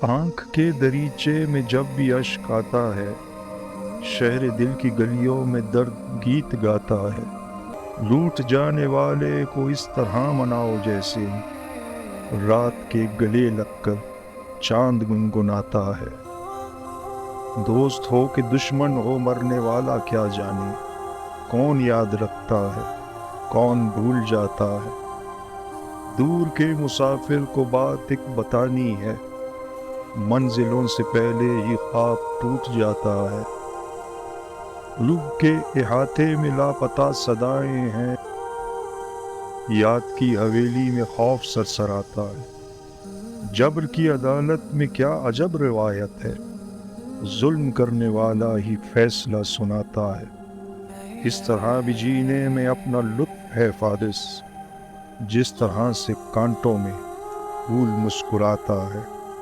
आँख के दरीचे में जब भी अश्क आता है, शहर दिल की गलियों में दर्द गीत गाता है। रूठ जाने वाले को इस तरह मनाओ जैसे रात के गले लगकर चांद गुनगुनाता है। दोस्त हो कि दुश्मन हो, मरने वाला क्या जाने, कौन याद रखता है, कौन भूल जाता है। दूर के मुसाफिर को बात एक बतानी है, मंजिलों से पहले ही ख्वाब टूट जाता है। रूह के इहाते में लापता सदाएं हैं, याद की हवेली में खौफ सरसराता है। जब्र की अदालत में क्या अजब रिवायत है, जुल्म करने वाला ही फैसला सुनाता है। इस तरह भी जीने में अपना लुत्फ है फारिस, जिस तरह से कांटों में फूल मुस्कुराता है।